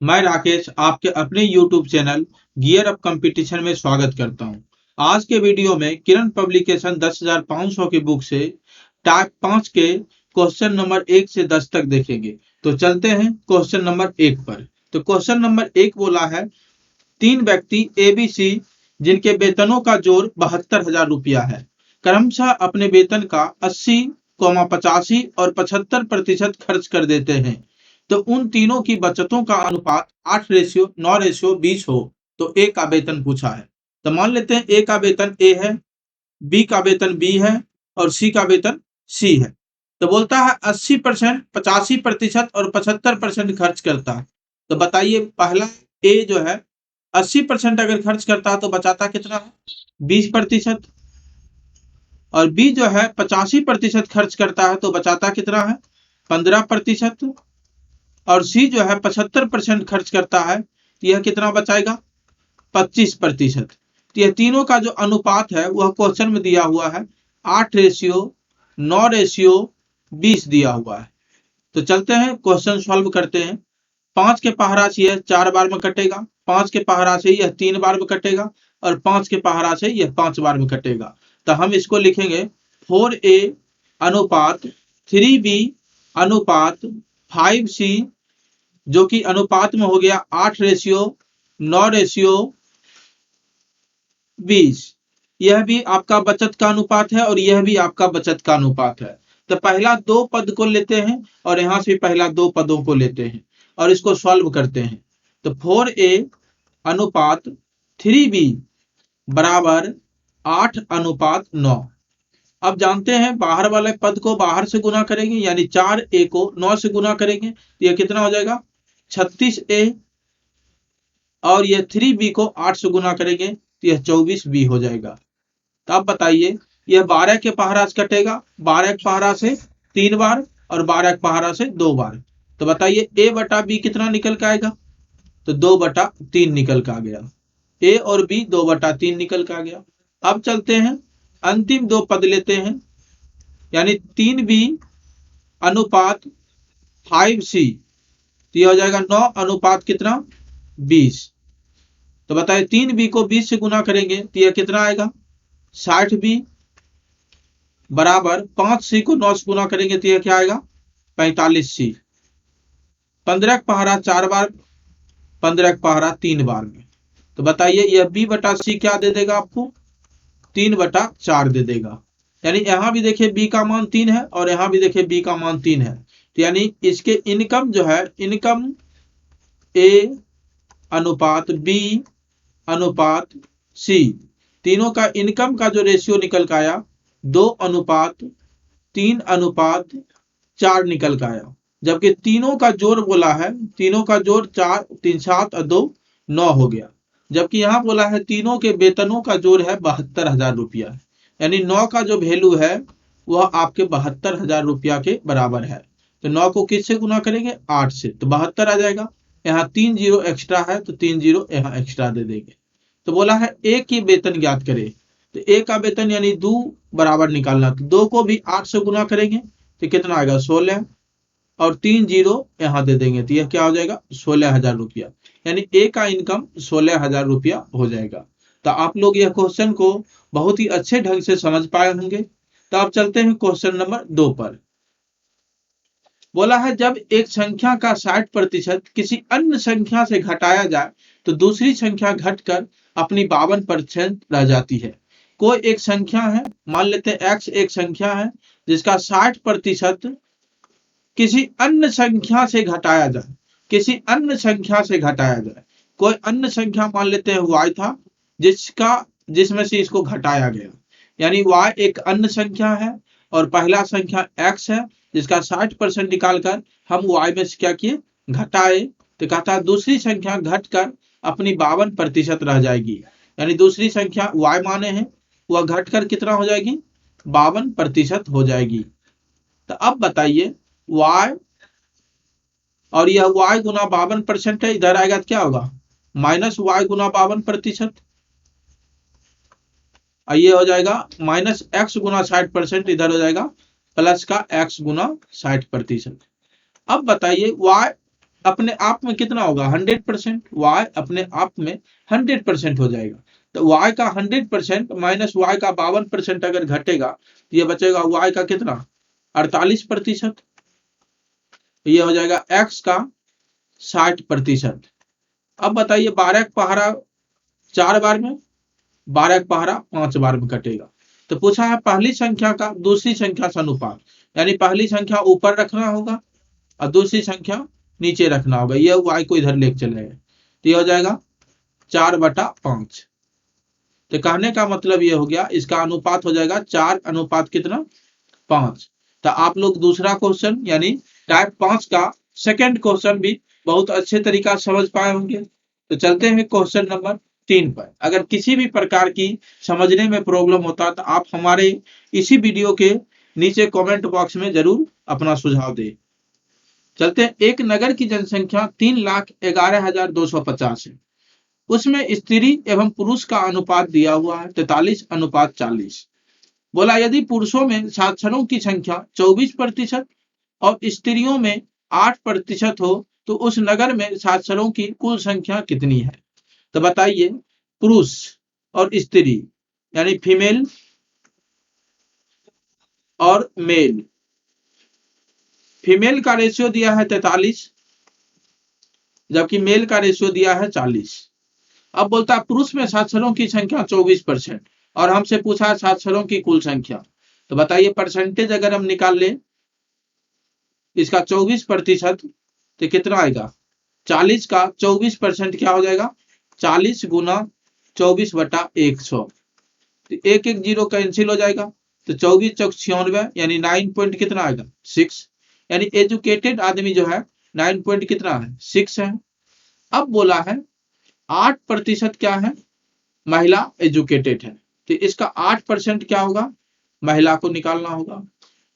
मैं राकेश आपके अपने YouTube channel gear up competition में स्वागत करता हूं। आज के वीडियो में किरण पब्लिकेशन 10,500 की बुक से टाइप 5 के क्वेश्चन नंबर 1 से 10 तक देखेंगे। तो चलते हैं क्वेश्चन नंबर 1 पर। तो क्वेश्चन नंबर 1 बोला है, 3 व्यक्ति ABC जिनके वेतनों का जोड़ 72,000 रुपया है, क्रमशः अपने वेतन का 80, 85 और 75% खर्च कर देते हैं। तो उन तीनों की बचतों का अनुपात 8:9:20 हो तो ए का वेतन पूछा है। तो मान लेते हैं ए का वेतन ए है, बी का वेतन बी है और सी का वेतन सी है। तो बोलता है 80%, 85% और 75% खर्च करता है। तो बताइए, पहला ए जो है 80% अगर खर्च करता है तो बचाता कितना है? 20%। और बी जो है 85% खर्च करता है तो बचाता कितना है? 15%। और सी जो है 75% खर्च करता है तो यह कितना बचाएगा? 25%। तो यह तीनों का जो अनुपात है वह क्वेश्चन में दिया हुआ है 8:9:20 दिया हुआ है। तो चलते हैं क्वेश्चन सॉल्व करते हैं। 5 के पहाड़ा से यह 4 बार में कटेगा, 5 के पहाड़ा से यह 3 बार में कटेगा और 5 के पहाड़ा से यह 5 बार में कटेगा। तो हम इसको लिखेंगे 4A अनुपात 3B अनुपात 5C, जो कि अनुपात में हो गया 8:9:20। यह भी आपका बचत का अनुपात है और यह भी आपका बचत का अनुपात है। तो पहला दो पद को लेते हैं और यहां से पहला दो पदों को लेते हैं और इसको सॉल्व करते हैं। तो 4A अनुपात 3B बराबर 8:9। अब जानते हैं बाहर वाले पद को बाहर से गुना करेंगे, यानी 4A को 9 से गुना करेंगे तो यह कितना हो जाएगा? 36A। और यह 3B को 8 से गुना करेंगे तो यह 24B हो जाएगा। तो अब बताइए, यह 12 के पहाड़ा से कटेगा, 12 के पहाड़ा से 3 बार और 12 के पहाड़ा से 2 बार। तो बताइए A बटा B कितना निकल के आएगा? तो 2/3 निकल के आ गया। A और B 2/3 निकल के आ गया। अब चलते हैं अंतिम दो पद लेते हैं, यानी 3B अनुपात 5C। तो यह हो जाएगा 9 अनुपात कितना? 20। तो बताइए 3B को 20 से गुना करेंगे तो यह कितना आएगा? 60B बराबर 5C को 9 से गुना करेंगे तो यह क्या आएगा? 45C। 15 का पहाड़ा 4 बार, 15 का पहाड़ा 3 बार में। तो बताइए यह B बटा C क्या दे देगा आपको? 3/4 दे देगा। यानी यहां भी देखिए B का मान 3 है और यहां भी देखिए B का मान 3 है। तो यानी इसके इनकम जो है, इनकम A अनुपात B अनुपात C, तीनों का इनकम का जो रेशियो निकल का आया 2:3:4 निकल का आया। जबकि तीनों का जोड़ बोला है, तीनों का जोड़ 4, 3, 7 और 2 9 हो गया। जबकि यहाँ बोला है तीनों के वेतनों का जोड़ है 72,000 रुपया, यानी 9 का जो वैल्यू है वह आपके 72,000 रुपया के बराबर है। तो 9 को किससे गुना करेंगे? 8 से, तो 72 आ जाएगा। यहाँ 3 जीरो एक्स्ट्रा है तो 3 जीरो यहाँ एक्स्ट्रा दे देंगे। तो बोला है ए की वेतन ज्ञात करें। तो ए का वेतन यानी 2 बराबर निकालना, तो 2 को भी 8 से गुना करेंगे तो कितना आएगा? 16 और 3 जीरो यहाँ दे देंगे तो यह क्या हो जाएगा? 16,000 रुपया। यानी ए का इनकम 16,000 रुपया हो जाएगा। तो आप लोग यह क्वेश्चन को बहुत ही अच्छे ढंग से समझ पाए होंगे। तो आप चलते हैं क्वेश्चन नंबर 2 पर। बोला है जब एक संख्या का 60% किसी अन्य संख्या से घटाया जाए तो दूसरी संख्या घटकर अपनी 52% रह जाती है। कोई एक संख्या है, मान लेते हैं x एक संख्या है जिसका 60% किसी अन्य संख्या से घटाया जाए, किसी अन्य संख्या से घटाया जाए। कोई अन्य संख्या मान लेते हैं y था, जिसमें से इसको घटाया गया, यानी y एक अन्य संख्या है और पहला संख्या x है जिसका 60% निकालकर हम y में से क्या किए? घटाए। तो कहता है दूसरी संख्या घटकर अपनी 52% रह जाएगी, यानी दूसरी संख्या y माने हैं वह घटकर कितना हो जाएगी? 52% हो जाएगी। तो अब बताइए y, और यह y गुना 52% है, इधर आएगा तो क्या होगा? माइनस y गुना 52%। ये हो जाएगा माइनस x गुना 60%, इधर हो जाएगा प्लस का x गुना 60%। अब बताइए y अपने आप में कितना होगा 100%, y अपने आप में 100% हो जाएगा। तो y का 100% माइनस y का 52% अगर घटेगा तो ये बचेगा y का कितना 48%। ये हो जाएगा x का 60%। अब बताइए 12 का पहाड़ा 4 बार में, 12 का पहाड़ा 5 बार में कटेगा। तो पूछा है पहली संख्या का दूसरी संख्या से अनुपात, यानी पहली संख्या ऊपर रखना होगा और दूसरी संख्या नीचे रखना होगा। ये y को इधर लेके चले गए तो ये हो जाएगा 4/5। तो कहने का मतलब ये हो गया इसका अनुपात हो जाएगा 4 अनुपात कितना 5। तो आप लोग दूसरा क्वेश्चन यानी टाइप 5 का सेकंड क्वेश्चन भी बहुत अच्छे तरीका से समझ पाए होंगे। तो चलते हैं क्वेश्चन नंबर 3 पर। अगर किसी भी प्रकार की समझने में प्रॉब्लम होता तो आप हमारे इसी वीडियो के नीचे कमेंट बॉक्स में जरूर अपना सुझाव दें। चलते हैं, एक नगर की जनसंख्या 3,11,250 है, उसमें स्त्री एवं पुरुष का अनुपात दिया हुआ है 43:40। बोला यदि पुरुषों में साक्षरों की संख्या 24% और स्त्रियों में 8% हो तो उस नगर में साक्षरों की कुल संख्या कितनी है। तो बताइए पुरुष और स्त्री यानी फीमेल और मेल, फीमेल का रेशियो दिया है 43 जबकि मेल का रेशियो दिया है 40। अब बोलता है पुरुष में साक्षरों की संख्या 24% और हमसे पूछा है साक्षरों की कुल संख्या। तो बताइए परसेंटेज अगर हम निकाल ले इसका 24% तो कितना आएगा 40 का 24% क्या हो जाएगा 40 गुना 24/100। तो एक एक जीरो कैंसिल हो जाएगा तो 24 चौक 96 यानी 9 पॉइंट कितना आएगा 6। यानी एजुकेटेड आदमी जो है 9 पॉइंट कितना है 6 है। अब बोला है 8% क्या है महिला एजुकेटेड है, तो इसका 8% क्या होगा महिला को निकालना होगा।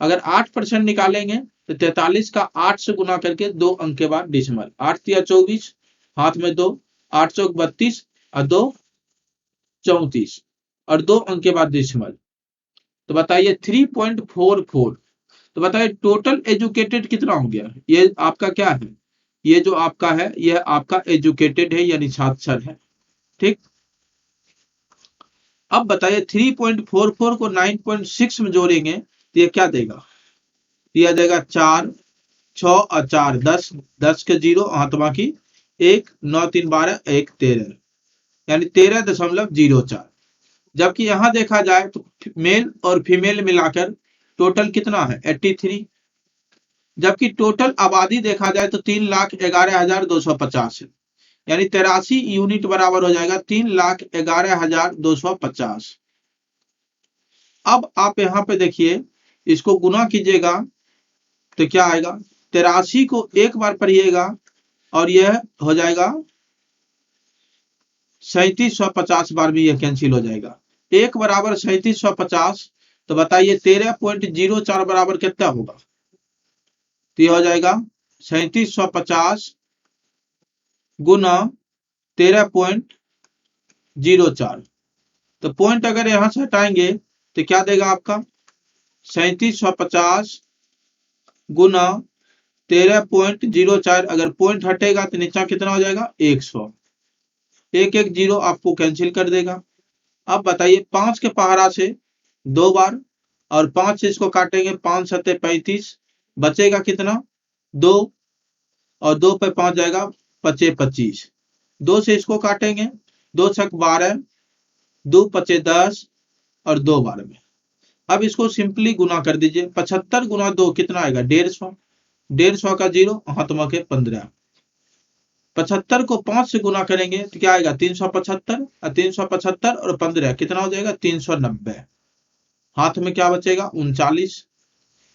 अगर 8% निकालेंगे तो 43 का 8 से गुना करके 2 अंक के बाद डिसमल, 8 तिया 24 हाथ में 2, 8 चौक 32 और 2 34 और 2 अंक के बाद डिसमल। तो बताइए 3.44। तो बताइए टोटल एजुकेटेड कितना हो गया, ये आपका क्या है, ये जो आपका है यह आपका एजुकेटेड है यानी साक्षर है। ठीक, अब बताइए 3.44 को 9.6 में जोड़ेंगे तो ये क्या देगा, दिया जाएगा 4 6 और 4 10, 10 के 0 हाथमा की 1 9 3 12 1 13 यानी 13.04। जबकि यहां देखा जाए तो मेल और फीमेल मिलाकर टोटल कितना है 83। जबकि टोटल आबादी देखा जाए तो 3,11,250 है, यानी 83 यूनिट बराबर हो जाएगा 3,11,250। अब आप यहाँ पे देखिए इसको गुना कीजिएगा तो क्या आएगा 83 को एक बार पढ़िएगा और यह हो जाएगा 3750 बार भी यह कैंसिल हो जाएगा। एक बराबर 3750 तो बताइए 13.04 बराबर कितना होगा, तो यह हो जाएगा 3750 गुना 13.04। तो पॉइंट अगर यहां से हटाएंगे तो क्या देगा आपका 3750 गुना 13.04। अगर पॉइंट हटेगा तो नीचा कितना हो जाएगा 100, एक एक जीरो आपको कैंसिल कर देगा। अब बताइए 5 के पहाड़ा से 2 बार और 5 से इसको काटेंगे 5 सत्ते 35, बचेगा कितना 2 और 2 पे 5 जाएगा 25 25। 2 से इसको काटेंगे 2 छक 12 2 पचे 10 और 2 बार में। अब इसको सिंपली गुना कर दीजिए 75 गुना 2 कितना आएगा 150, 150 का 0 हाथमा के 15। 75 को 5 से गुना करेंगे तो क्या आएगा 375 और 375 और 15 कितना हो जाएगा 390। हाथ में क्या बचेगा 39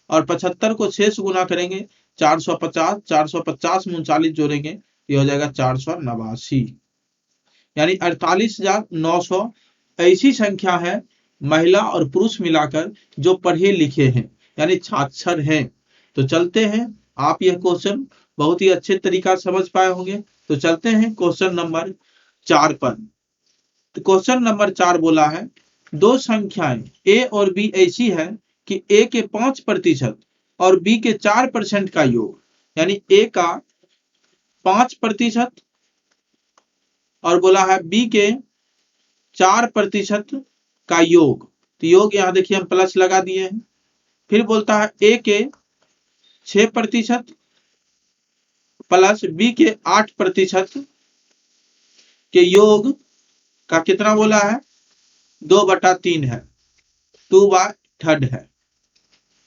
और 75 को 6 से गुना करेंगे 450, 450 में 39 जोड़ेंगे ये हो जाएगा 489, यानी 48,900 ऐसी संख्या है महिला और पुरुष मिलाकर जो पढ़े लिखे हैं यानी साक्षर हैं। तो चलते हैं, आप यह क्वेश्चन बहुत ही अच्छे तरीका समझ पाए होंगे। तो चलते हैं क्वेश्चन नंबर 4 पर। तो क्वेश्चन नंबर 4 बोला है दो संख्याएं ए और बी ऐसी है कि ए के 5% और बी के 4% का योग, यानी ए का 5% और बोला है बी के 4% का योग। तो योग यहाँ देखिए हम प्लस लगा दिए हैं। फिर बोलता है ए के 6% प्लस बी के 8% के योग का कितना बोला है, 2/3 है, 2/3 है।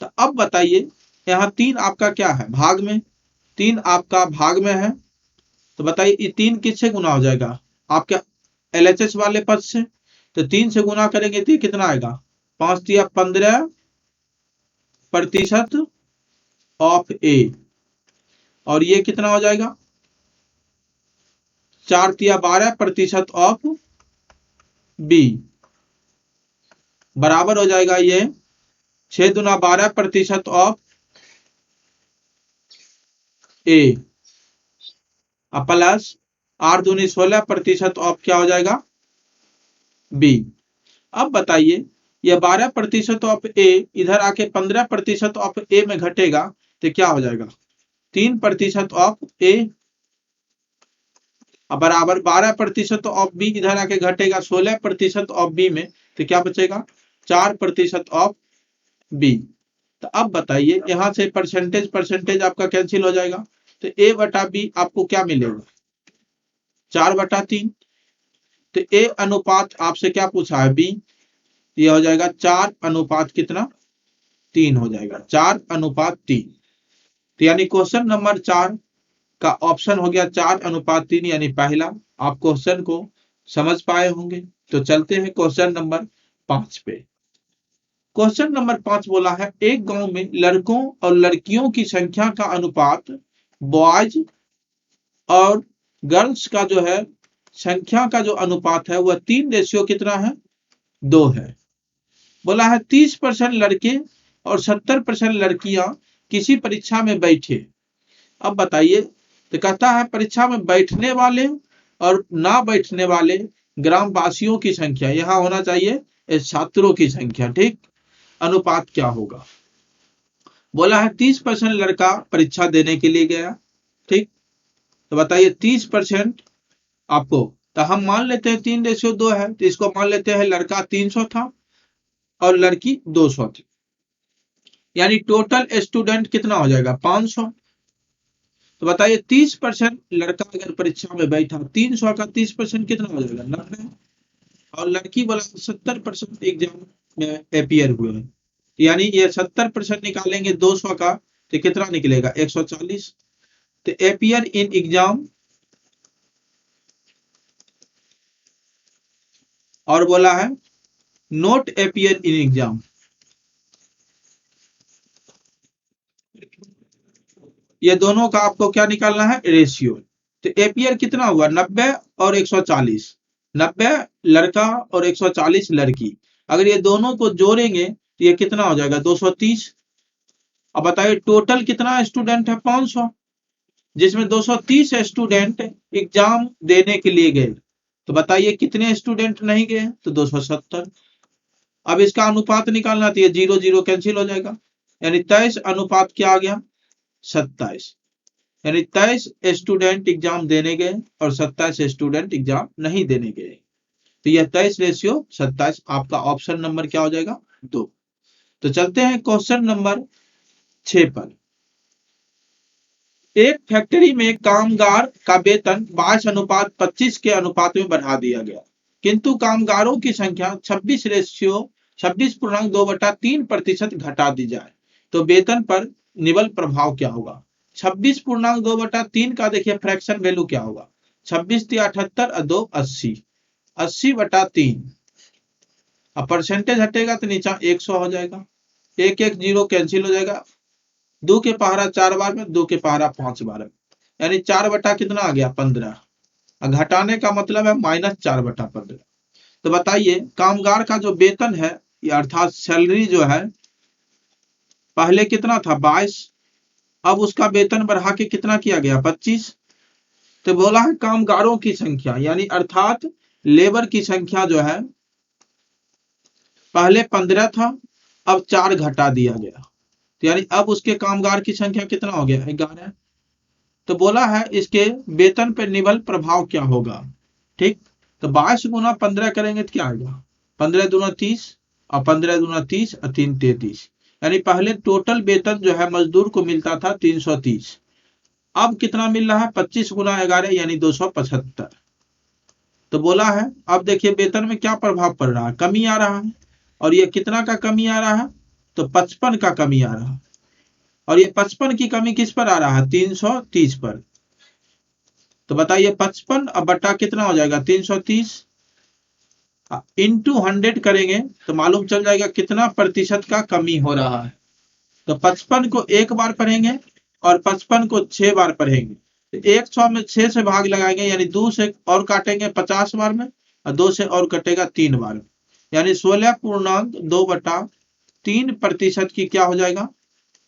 तो अब बताइए यहाँ 3 आपका क्या है, भाग में, 3 आपका भाग में है। तो बताइए ये 3 किससे गुना हो जाएगा, आपके LHS वाले पद से। तो 3 से गुना करेंगे तो ये कितना आएगा, 5 तिया 15% ऑफ ए, और ये कितना हो जाएगा, 4 तिया 12% ऑफ बी, बराबर हो जाएगा ये 6 दुना 12% ऑफ ए प्लस 8 दूनी 16% ऑफ क्या हो जाएगा, बी। अब बताइए ये 12% ऑफ ए इधर आके 15% ऑफ ए में घटेगा तो क्या हो जाएगा, 3% ऑफ ए बराबर 12% ऑफ बी इधर आके घटेगा 16% ऑफ बी में, तो क्या बचेगा, 4% ऑफ बी। तो अब बताइए यहां से परसेंटेज आपका कैंसिल हो जाएगा, तो ए बटा बी आपको क्या मिलेगा, 4/3। तो ए अनुपात आपसे क्या पूछा है, बी, ये हो जाएगा 4 अनुपात कितना, 3 हो जाएगा, 4/3। तो यानी क्वेश्चन नंबर 4 का ऑप्शन हो गया 4/3, यानी पहला। आप क्वेश्चन को समझ पाए होंगे। तो चलते हैं क्वेश्चन नंबर 5 पे। क्वेश्चन नंबर 5 बोला है एक गांव में लड़कों और लड़कियों की संख्या का अनुपात बॉयज और गर्ल्स का जो है संख्या का जो अनुपात है वह 3 कितना है, 2 है। बोला है 30% लड़के और 70% लड़कियां किसी परीक्षा में बैठे। अब बताइए, तो कहता है परीक्षा में बैठने वाले और ना बैठने वाले ग्रामवासियों की संख्या, यहां होना चाहिए छात्रों की संख्या, ठीक, अनुपात क्या होगा। बोला है 30% लड़का परीक्षा देने के लिए गया, ठीक। तो बताइए 30% आपको, तो हम मान लेते हैं 3:2 है, तो इसको मान लेते हैं लड़का 300 था और लड़की 200 थी, यानी टोटल स्टूडेंट कितना हो जाएगा, 500। तो बताइए 30% लड़का अगर परीक्षा में बैठा, 300 का 30% कितना हो जाएगा, 90, और लड़की वाला 70% एग्जाम में अपियर हुए हैं, यानी ये 70% निकालेंगे 200 का तो कितना निकलेगा, 140। तो अपियर इन एग्जाम, और बोला है नोट अपियर इन एग्जाम, ये दोनों का आपको क्या निकालना है, रेशियो। तो एपियर कितना हुआ, 90 और 140, 90 लड़का और 140 लड़की, अगर ये दोनों को जोड़ेंगे तो ये कितना हो जाएगा, 230। अब बताइए टोटल कितना स्टूडेंट है, 500, जिसमें 230 स्टूडेंट एग्जाम देने के लिए गए। तो बताइए कितने स्टूडेंट नहीं गए, तो 270। अब इसका अनुपात निकालना, तो ये 0 कैंसिल हो जाएगा, यानी 23 अनुपात क्या आ गया, 27, यानी 23 स्टूडेंट एग्जाम देने गए और 27 स्टूडेंट एग्जाम नहीं देने गए। तो यह 23:27 आपका ऑप्शन नंबर क्या हो जाएगा, 2। तो चलते हैं क्वेश्चन नंबर 6 पर। एक फैक्ट्री में कामगार का वेतन 22:25 के अनुपात में बढ़ा दिया गया, किंतु कामगारों की संख्या 26:2.3% घटा दी जाए तो वेतन पर निवल प्रभाव क्या होगा। 26:2.3 का देखिए फ्रैक्शन वैल्यू क्या होगा, 26 × 78 और 2 80, 80/3। अब परसेंटेज हटेगा तो नीचा 100 हो जाएगा, 1 कैंसिल हो जाएगा, 2 के पहाड़ा 4 बार में, 2 के पहाड़ा 5 बार में, यानी 4 बटा कितना आ गया, 15। घटाने का मतलब है -4/15। तो बताइए कामगार का जो वेतन है अर्थात सैलरी जो है पहले कितना था, 22, अब उसका वेतन बढ़ा के कितना किया गया, 25। तो बोला है कामगारों की संख्या यानी अर्थात लेबर की संख्या जो है पहले 15 था, अब 4 घटा दिया गया, तो यानी अब उसके कामगार की संख्या कितना हो गया, 11। तो बोला है इसके वेतन पर निबल प्रभाव क्या होगा। ठीक, तो 22 गुना 15 करेंगे तो क्या आएगा, 15 दूना 30 और 15 दूना 30 और 3 33, यानी पहले टोटल वेतन जो है मजदूर को मिलता था 330, अब कितना मिल रहा है 25 गुना 11 यानी 275। तो बोला है अब देखिए वेतन में क्या प्रभाव पड़ रहा है, कमी आ रहा है, और ये कितना का कमी आ रहा है, तो 55 का कमी आ रहा है, और ये 55 की कमी किस पर आ रहा है, 330 पर। तो बताइए 55 अब बट्टा कितना हो जाएगा 330, इंटू 100 करेंगे तो मालूम चल जाएगा कितना प्रतिशत का कमी हो रहा है। तो 55 को एक बार पढ़ेंगे और 55 को 6 बार पढ़ेंगे, तो 100 में 6 से भाग लगाएंगे यानी 2 से और काटेंगे 50 बार में, और 2 से और कटेगा 3 बार में, यानी 16.2/3% की क्या हो जाएगा,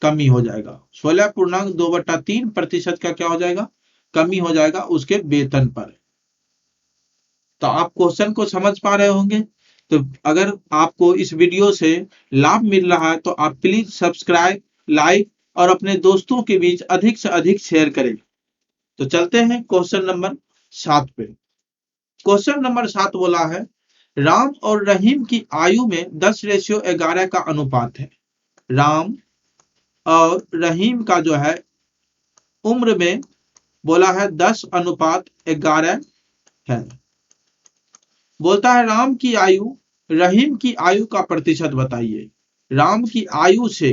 कमी हो जाएगा। 16.2/3% का क्या हो जाएगा, कमी हो जाएगा उसके वेतन पर। तो आप क्वेश्चन को समझ पा रहे होंगे। तो अगर आपको इस वीडियो से लाभ मिल रहा है तो आप प्लीज सब्सक्राइब, लाइक और अपने दोस्तों के बीच अधिक से अधिक शेयर करें। तो चलते हैं क्वेश्चन नंबर 7 पे। क्वेश्चन नंबर 7 बोला है राम और रहीम की आयु में 10:11 का अनुपात है। राम और रहीम का जो है उम्र में बोला है 10:11 है। बोलता है राम की आयु रहीम की आयु का प्रतिशत बताइए। राम की आयु से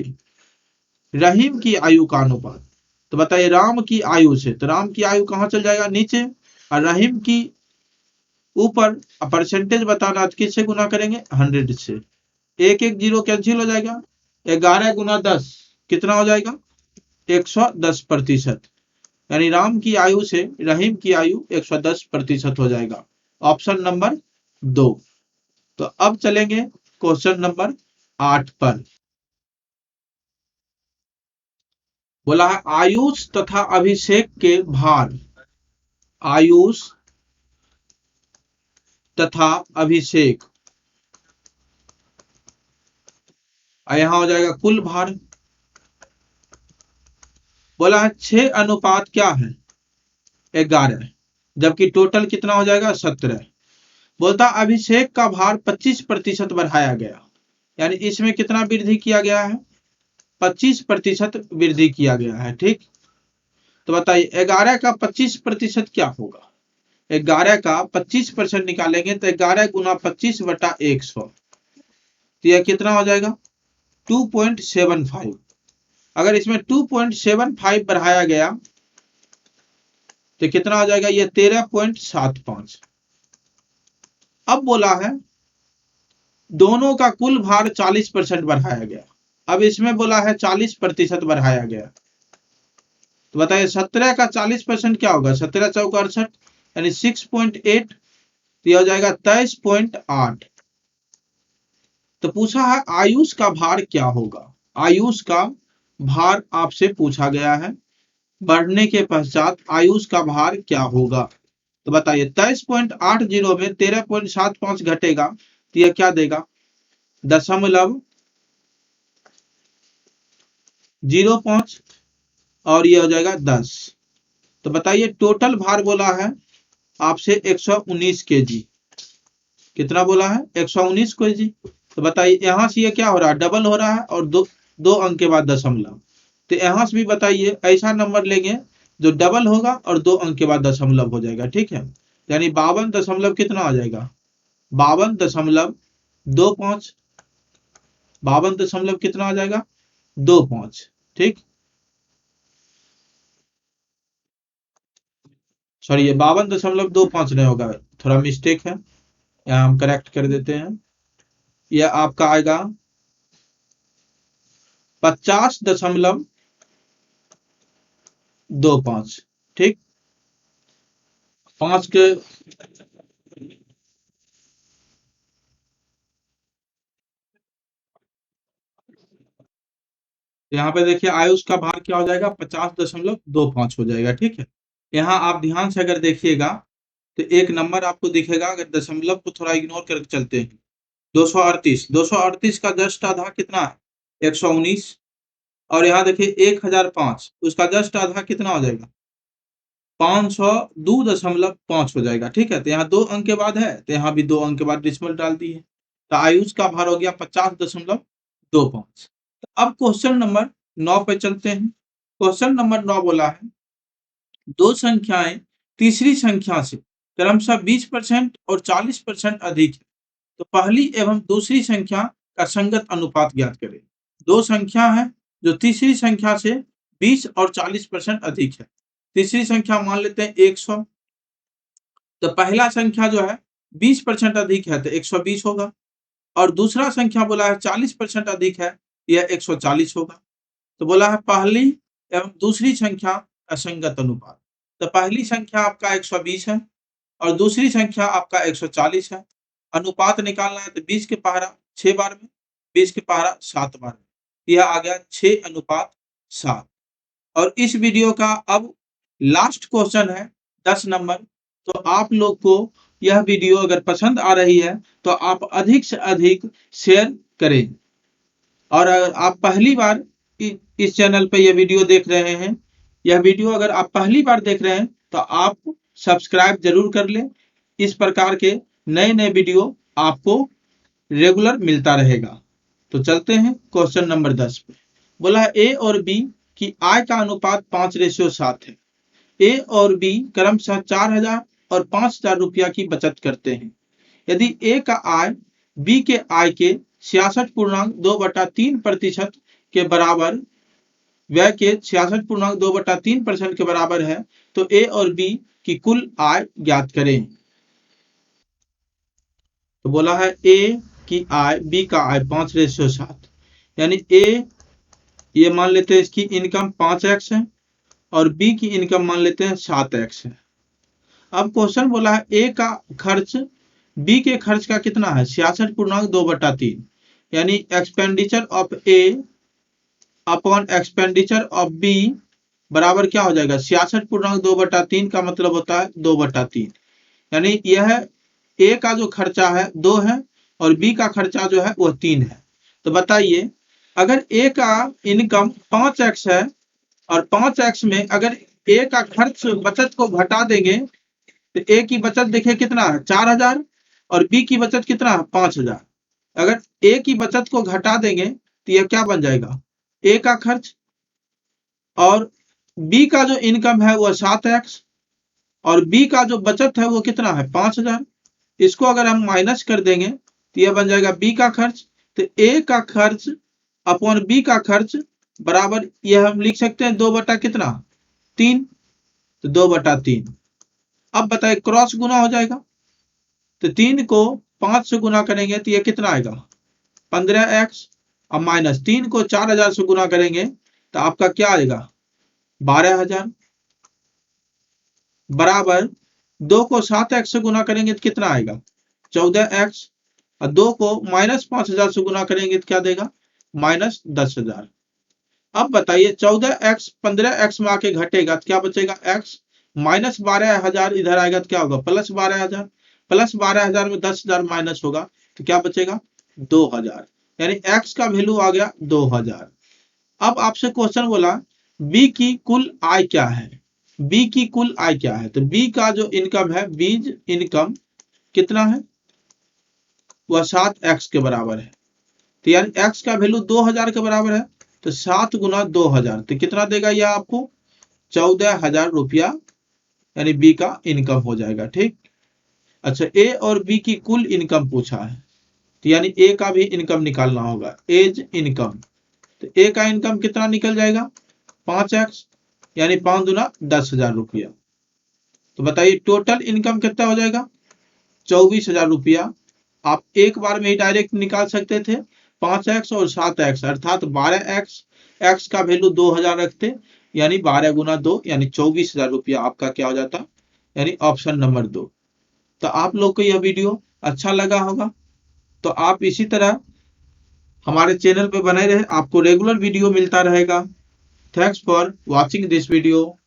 रहीम की आयु का अनुपात। तो बताइए राम की आयु से, तो राम की आयु कहां चल जाएगा, नीचे, और रहीम की ऊपर। परसेंटेज बताना तो किससे गुना करेंगे, 100 से। एक एक जीरो कैंसिल हो जाएगा, 11 गुना 10 कितना हो जाएगा, 110%। यानी राम की आयु से रहीम की आयु 110% हो जाएगा। Option number 2। तो अब चलेंगे क्वेश्चन नंबर 8 पर। बोला है आयुष तथा अभिषेक के भार। आयुष तथा अभिषेक, यहां हो जाएगा कुल भार। बोला है 6 अनुपात क्या है, 11, जबकि टोटल कितना हो जाएगा 17। बोलता अभिषेक का भार 25% बढ़ाया गया, यानी इसमें कितना वृद्धि किया गया है, 25% वृद्धि किया गया है। ठीक, तो बताइए 11 का 25% क्या होगा, 11 का 25% निकालेंगे तो 11 गुना 25/100, तो यह कितना हो जाएगा 2.75। अगर इसमें 2.75 बढ़ाया गया तो कितना हो जाएगा, ये 13.75। अब बोला है दोनों का कुल भार 40% बढ़ाया गया, अब इसमें बोला है 40% बढ़ाया गया। तो बताइए 17 का 40% क्या होगा, 17 चौका 68 यानी 6.8, तो हो जाएगा 23.8। तो पूछा है आयुष का भार क्या होगा, आयुष का भार आपसे पूछा गया है, बढ़ने के पश्चात आयुष का भार क्या होगा। तो बताइए 23.80 में 13.75 घटेगा तो यह क्या देगा, 0.05, और ये हो जाएगा 10। तो बताइए टोटल भार बोला है आपसे 119 kg, कितना बोला है 119 kg। तो बताइए यहां से ये क्या हो रहा है, डबल हो रहा है, और दो अंक के बाद दशमलव। तो यहां से भी बताइए ऐसा नंबर लेंगे जो डबल होगा और 2 अंक के बाद दशमलव हो जाएगा। ठीक है, यानी 52 दशमलव कितना आ जाएगा, 52.25, 52 दशमलव कितना आ जाएगा 25। ठीक, सॉरी ये 52.25 नहीं होगा, थोड़ा मिस्टेक है, यहाँ हम करेक्ट कर देते हैं। यह आपका आएगा 50.25। ठीक, 5 के यहाँ पे देखिए आयुष का भार क्या हो जाएगा 50.25 हो जाएगा। ठीक है, यहाँ आप ध्यान से अगर देखिएगा तो एक नंबर आपको दिखेगा, अगर दशमलव को थोड़ा इग्नोर करके चलते हैं, 238 का जस्ट आधा कितना है 119, और यहाँ देखिए 1005 उसका जस्ट आधा कितना हो जाएगा 502.5 हो जाएगा। ठीक है, तो यहाँ 2 अंक के बाद है, तो यहाँ भी 2 अंक के बाद डेसिमल डाल दिए, तो आयुष का भार हो गया 50.25। अब क्वेश्चन नंबर 9 पे चलते हैं। क्वेश्चन नंबर 9 बोला है दो संख्याएं तीसरी संख्या से क्रमशः 20% और 40% अधिक है, तो पहली एवं दूसरी संख्या का संगत अनुपात ज्ञात करें। दो संख्या है जो तीसरी संख्या से 20 और 40% अधिक है। तीसरी संख्या मान लेते हैं 100, तो पहला संख्या जो है 20% अधिक है तो 120 होगा, और दूसरा संख्या बोला है 40% अधिक है, यह 140 होगा। तो बोला है पहली एवं दूसरी संख्या का संगत अनुपात। तो पहली संख्या आपका 120 है और दूसरी संख्या आपका 140 है। अनुपात निकालना है तो 20 के पहाड़ा 6 बार में, 20 के पहाड़ा 7 बार में, यह आ गया 6:7। और इस वीडियो का अब लास्ट क्वेश्चन है 10 नंबर। तो आप लोग को यह वीडियो अगर पसंद आ रही है तो आप अधिक से अधिक शेयर करें, और अगर आप पहली बार इस चैनल पे यह वीडियो देख रहे हैं, यह वीडियो अगर आप पहली बार देख रहे हैं तो आप सब्सक्राइब जरूर कर लें। इस प्रकार के नए नए वीडियो आपको रेगुलर मिलता रहेगा। तो चलते हैं क्वेश्चन नंबर 10 पे। बोला है ए और बी की आय का अनुपात 5:7 है। ए और बी क्रमशः 4,000 और 5,000 रुपया की बचत करते हैं। यदि ए का आय बी के आय के 66.2/3% के बराबर, व्यय के 66.2/3% के बराबर है, तो ए और बी की कुल आय ज्ञात करें। तो बोला है ए की आय बी का आय 5:7, यानी ए ये मान लेते हैं इसकी इनकम 5x है और बी की इनकम मान लेते हैं 7x है। अब क्वेश्चन बोला है ए का खर्च बी के खर्च का कितना है 66.2/3, यानी expenditure of A upon expenditure of B बराबर क्या हो जाएगा 66.2/3 का मतलब होता है 2/3, यानी यह ए का जो खर्चा है 2 है और बी का खर्चा जो है वह 3 है। तो बताइए अगर ए का इनकम 5x है और 5x में अगर ए का खर्च बचत को घटा देंगे तो ए की बचत देखिए कितना है 4,000 और बी की बचत कितना है 5,000। अगर ए की बचत को घटा देंगे तो यह क्या बन जाएगा ए का खर्च, और बी का जो इनकम है वह 7x और बी का जो बचत है वो कितना है 5,000। इसको अगर हम माइनस कर देंगे तो यह बन जाएगा बी का खर्च। तो ए का खर्च अपॉन बी का खर्च बराबर यह हम लिख सकते हैं 2/3, तो 2/3। अब बताइए क्रॉस गुना हो जाएगा, तो 3 को 5 से गुना करेंगे तो यह कितना आएगा 15x, अब माइनस 3 को 4,000 से गुना करेंगे तो आपका क्या आएगा 12,000, बराबर 2 को 7x से गुना करेंगे तो कितना आएगा 14x, और 2 को -5,000 से गुना करेंगे तो क्या देगा -10,000। अब बताइए 14x 15x में आके घटेगा तो क्या बचेगा x, -12,000 इधर आएगा तो क्या होगा +12,000, +12,000 में 10,000 माइनस होगा तो क्या बचेगा 2,000, यानी x का वैल्यू आ गया 2,000। अब आपसे क्वेश्चन बोला b की कुल आय क्या है, b की कुल आय क्या है, तो b का जो इनकम है बीज इनकम कितना है वह 7x के बराबर है, तो यानी x का वैल्यू 2,000 के बराबर है, तो 7 गुना 2,000 तो कितना देगा यह आपको 14,000 रुपया, यानी बी का इनकम हो जाएगा। ठीक, अच्छा ए और बी की कुल इनकम पूछा है, तो यानी ए का भी इनकम निकालना होगा एज इनकम। तो ए का इनकम कितना निकल जाएगा 5x, यानी 5 दूना 10,000 रुपया। तो बताइए टोटल इनकम कितना हो जाएगा 24,000 रुपया। आप एक बार में ही डायरेक्ट निकाल सकते थे 5x और 7x अर्थात 12x, x का वैल्यू 2,000 रखते, यानी 12 गुना 2 यानी 24,000 रुपया आपका क्या हो जाता, यानी ऑप्शन नंबर 2। तो आप लोग को यह वीडियो अच्छा लगा होगा, तो आप इसी तरह हमारे चैनल पे बने रहे, आपको रेगुलर वीडियो मिलता रहेगा। Thanks for watching this video.